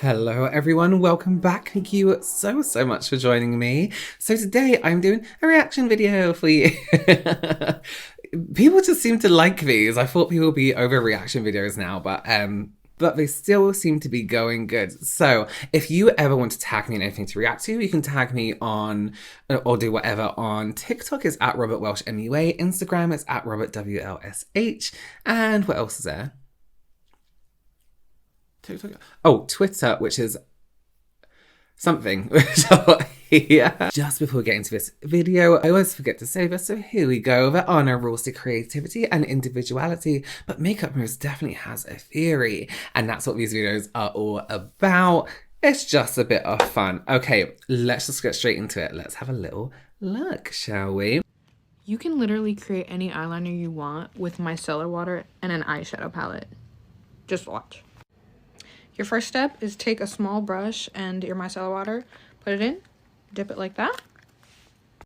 Hello everyone, welcome back. Thank you so much for joining me. So today I'm doing a reaction video for you. People just seem to like these. I thought people would be over reaction videos now, but they still seem to be going good. So if you ever want to tag me in anything to react to, you can tag me on, or do whatever on TikTok is at Robert Welsh MUA, Instagram is at Robert WLSH, and what else is there? TikTok. Oh, Twitter, which is something. So, yeah. Just before we get into this video, I always forget to say this, so here we go. There are no rules to creativity and individuality, but makeup most definitely has a theory, and that's what these videos are all about. It's just a bit of fun. Okay, let's just get straight into it. Let's have a little look, shall we? You can literally create any eyeliner you want with micellar water and an eyeshadow palette. Just watch. Your first step is take a small brush and your micellar water, put it in, dip it like that.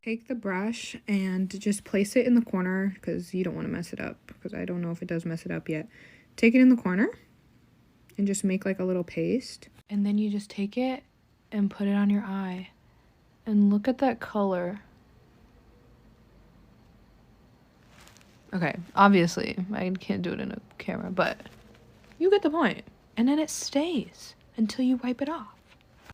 Take the brush and just place it in the corner because you don't want to mess it up, because I don't know if it does mess it up yet. Take it in the corner and just make like a little paste. And then you just take it and put it on your eye. And look at that color. Okay, obviously I can't do it in a camera, but you get the point. And then it stays until you wipe it off.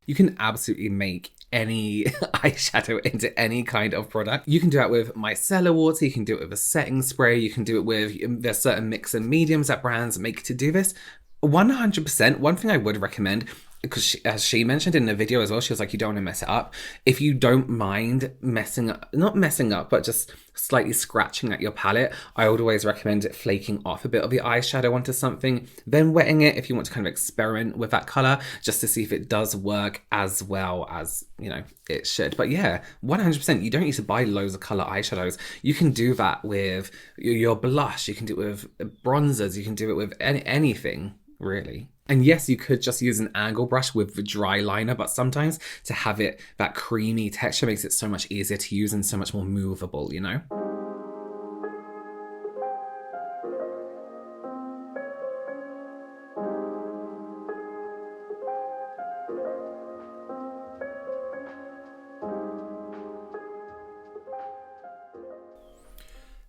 You can absolutely make any eyeshadow into any kind of product. You can do that with micellar water, you can do it with a setting spray, you can do it with, there's certain mix and mediums that brands make to do this. 100%. One thing I would recommend, because as she mentioned in the video as well, she was like, you don't want to mess it up. If you don't mind not messing up, but just slightly scratching at your palette, I would always recommend flaking off a bit of the eyeshadow onto something, then wetting it if you want to kind of experiment with that color, just to see if it does work as well as, you know, it should. But yeah, 100%, you don't need to buy loads of color eyeshadows. You can do that with your blush, you can do it with bronzers, you can do it with anything, really. And yes, you could just use an angle brush with the dry liner, but sometimes to have it, that creamy texture makes it so much easier to use and so much more movable, you know?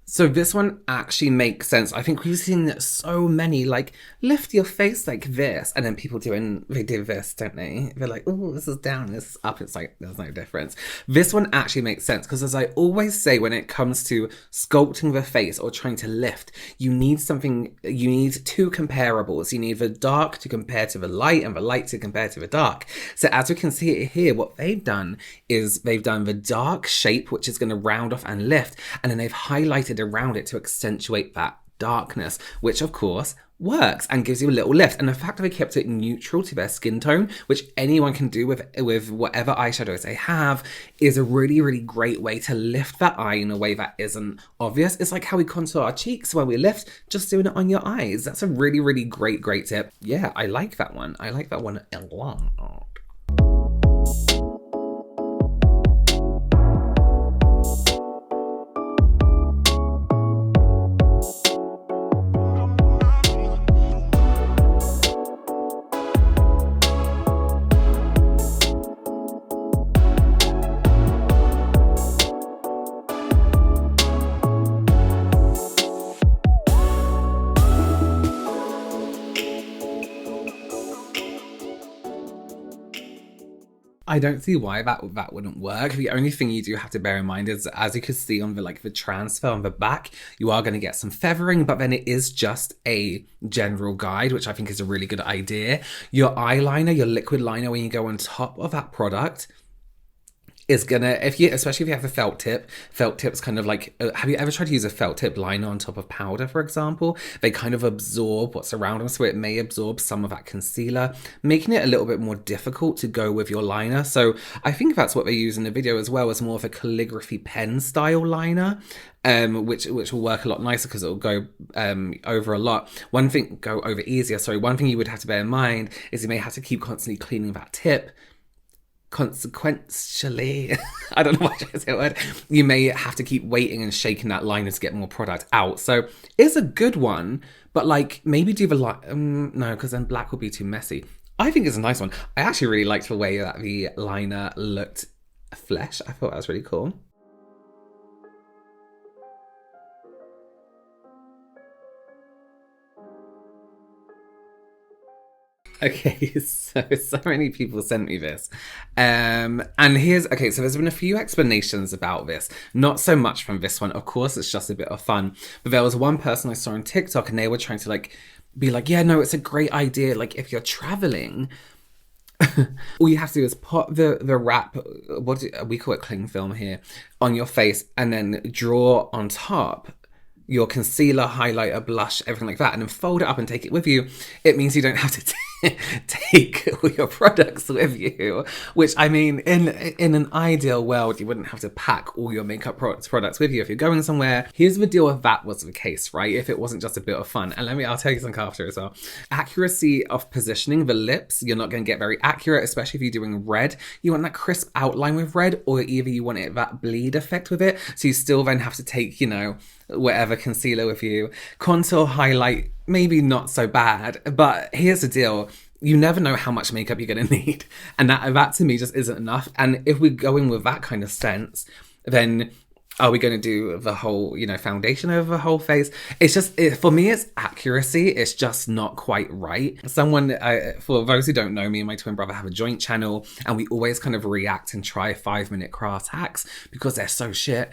So this one actually makes sense. I think we've seen so many, like, lift your face like this, and then people they do this, don't they? They're like, oh, this is down, this is up. It's like, there's no difference. This one actually makes sense, because as I always say, when it comes to sculpting the face or trying to lift, you need two comparables. You need the dark to compare to the light, and the light to compare to the dark. So as we can see here, what they've done is they've done the dark shape, which is going to round off and lift, and then they've highlighted around it to accentuate that darkness, which of course works and gives you a little lift. And the fact that they kept it neutral to their skin tone, which anyone can do with whatever eyeshadows they have, is a really great way to lift that eye in a way that isn't obvious. It's like how we contour our cheeks when we lift, just doing it on your eyes. That's a really great tip. Yeah, I like that one. I like that one a lot. I don't see why that wouldn't work. The only thing you do have to bear in mind is, as you can see on the transfer on the back, you are going to get some feathering, but then it is just a general guide, which I think is a really good idea. Your eyeliner, your liquid liner, when you go on top of that product, is gonna, especially if you have a felt tip's kind of like, have you ever tried to use a felt tip liner on top of powder, for example? They kind of absorb what's around them, so it may absorb some of that concealer, making it a little bit more difficult to go with your liner. So I think that's what they use in the video as well, as more of a calligraphy pen style liner, which will work a lot nicer because it'll go over a lot. One thing you would have to bear in mind is you may have to keep constantly cleaning that tip. Consequentially, I don't know why I say that word, you may have to keep waiting and shaking that liner to get more product out. So it's a good one, but like maybe do the no, because then black will be too messy. I think it's a nice one. I actually really liked the way that the liner looked flesh. I thought that was really cool. Okay, so many people sent me this. And here's okay, so there's been a few explanations about this. Not so much from this one. Of course, it's just a bit of fun. But there was one person I saw on TikTok and they were trying to like be like, yeah, no, it's a great idea. Like if you're traveling, all you have to do is put the wrap, we call it cling film here, on your face and then draw on top your concealer, highlighter, blush, everything like that, and then fold it up and take it with you. It means you don't have to take all your products with you. Which, I mean, in an ideal world, you wouldn't have to pack all your makeup products with you if you're going somewhere. Here's the deal if that was the case, right? If it wasn't just a bit of fun. And I'll tell you something after as well. Accuracy of positioning the lips, you're not going to get very accurate, especially if you're doing red. You want that crisp outline with red, or either you want it that bleed effect with it. So you still then have to take, whatever concealer with you. Contour, highlight, maybe not so bad, but here's the deal. You never know how much makeup you're going to need. And that to me just isn't enough. And if we're going with that kind of sense, then are we going to do the whole, foundation over the whole face? It's just, for me, it's accuracy. It's just not quite right. For those who don't know, me and my twin brother have a joint channel and we always kind of react and try 5-minute craft hacks because they're so shit.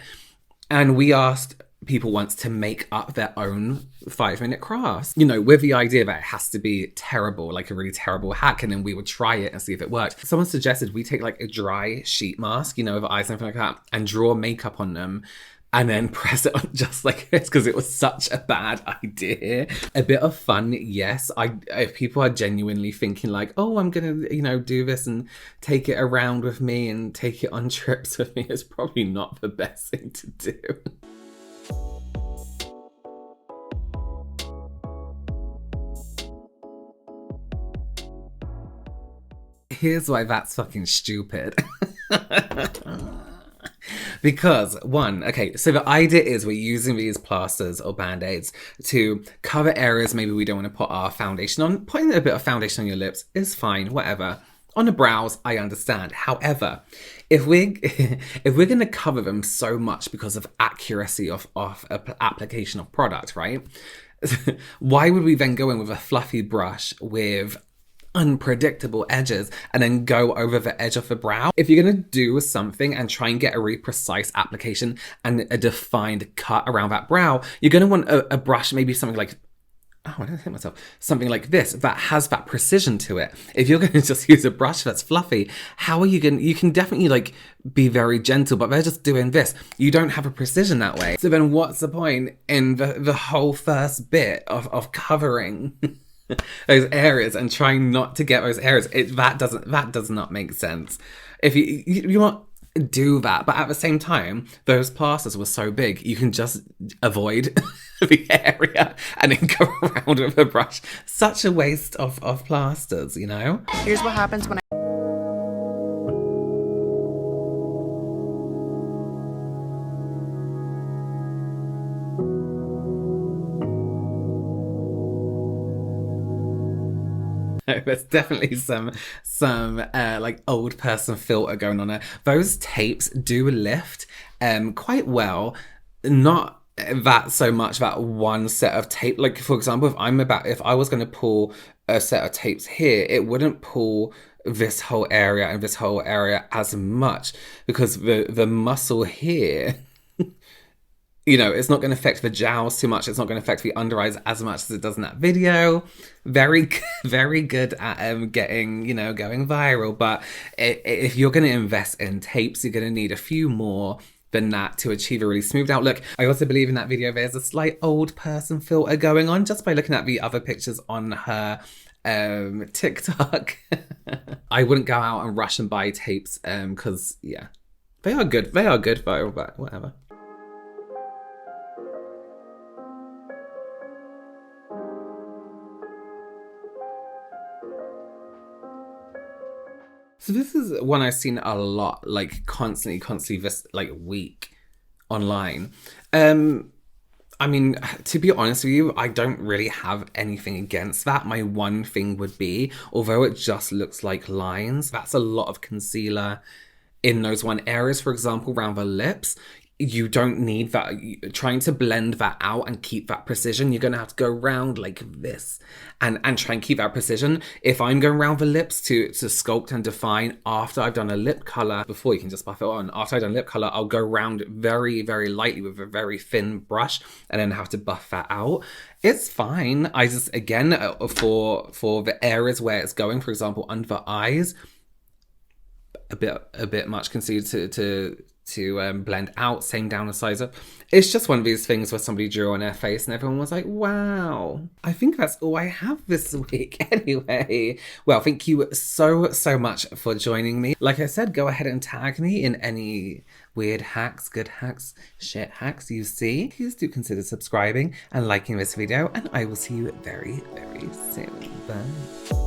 And we asked people once to make up their own 5-minute crafts, with the idea that it has to be terrible, like a really terrible hack, and then we would try it and see if it worked. Someone suggested we take like a dry sheet mask, with eyes and something like that, and draw makeup on them and then press it on just like this because it was such a bad idea. A bit of fun, yes. If people are genuinely thinking like, oh, I'm gonna, do this and take it around with me and take it on trips with me, it's probably not the best thing to do. Here's why that's fucking stupid. Because so the idea is we're using these plasters or band-aids to cover areas maybe we don't want to put our foundation on. Putting a bit of foundation on your lips is fine, whatever. On the brows, I understand. However, if we're going to cover them so much because of accuracy of application of product, right? Why would we then go in with a fluffy brush with unpredictable edges and then go over the edge of the brow? If you're going to do something and try and get a really precise application and a defined cut around that brow, you're going to want a brush, maybe something like, oh, I don't hit myself, something like this that has that precision to it. If you're going to just use a brush that's fluffy, how are you going to, you can definitely like be very gentle, but they're just doing this. You don't have a precision that way. So then what's the point in the whole first bit of covering those areas and trying not to get those areas? That does not make sense. If you want do that, but at the same time, those plasters were so big, you can just avoid the area and then go around with a brush. Such a waste of plasters, Here's what happens when There's definitely some like old person filter going on there. Those tapes do lift quite well. Not that so much that one set of tape. Like for example, if I was going to pull a set of tapes here, it wouldn't pull this whole area and this whole area as much because the muscle here. It's not going to affect the jowls too much. It's not going to affect the under eyes as much as it does in that video. Very, very good at getting, going viral. But if you're going to invest in tapes, you're going to need a few more than that to achieve a really smooth out look. I also believe in that video there's a slight old person filter going on just by looking at the other pictures on her TikTok. I wouldn't go out and rush and buy tapes because, yeah, they are good viral, but whatever. So this is one I've seen a lot, like constantly this like week online. I mean, to be honest with you, I don't really have anything against that. My one thing would be, although it just looks like lines, that's a lot of concealer in those one areas. For example, around the lips, you don't need that. Trying to blend that out and keep that precision, you're gonna have to go around like this and try and keep that precision. If I'm going around the lips to sculpt and define after I've done a lip color, before you can just buff it on. After I've done lip color, I'll go around very, very lightly with a very thin brush and then have to buff that out. It's fine. I just, again, for the areas where it's going, for example, under the eyes, a bit much concealer to blend out. Same down the sides up. It's just one of these things where somebody drew on their face and everyone was like, wow. I think that's all I have this week anyway. Well, thank you so much for joining me. Like I said, go ahead and tag me in any weird hacks, good hacks, shit hacks you see. Please do consider subscribing and liking this video, and I will see you very, very soon. Bye.